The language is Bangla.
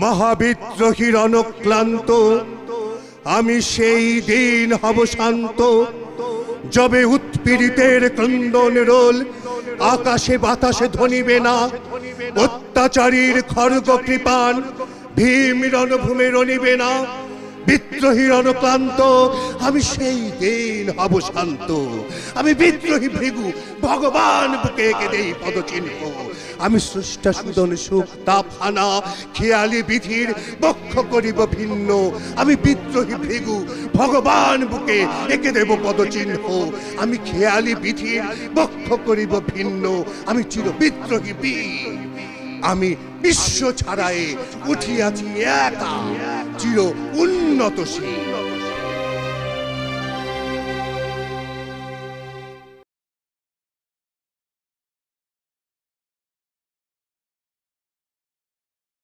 মহাবিদ্রোহীর অনক্লান্ত আমি সেই দিন হব শান্ত, যবে উৎপীড়িতের ক্রন্দন রোল আকাশে বাতাসে ধ্বনিবে না, অত্যাচারীর খড়গ কৃপান ভীম রণভূমে রণিবে না। বিদ্রোহীর অনক্লান্ত আমি সেই দিন হব শান্ত, আমি বিদ্রোহী ভৃগু ভগবান বুকে এঁকে দেই পদচিহ্ন। আমি স্রষ্টা সুদন সুখ তাপহানা খেয়ালি বিধির বক্ষ করিব ভিন্ন, আমি বিদ্রোহী ভৃগু ভগবান বুকে এঁকে দেব পদচিহ্ন। আমি খেয়ালি বিধির বক্ষ করিব ভিন্ন, আমি চির বিদ্রোহী বীর। আমি বিশ্ব ছাড়ায়ে উঠিয়াছি একা চির উন্নতশীল।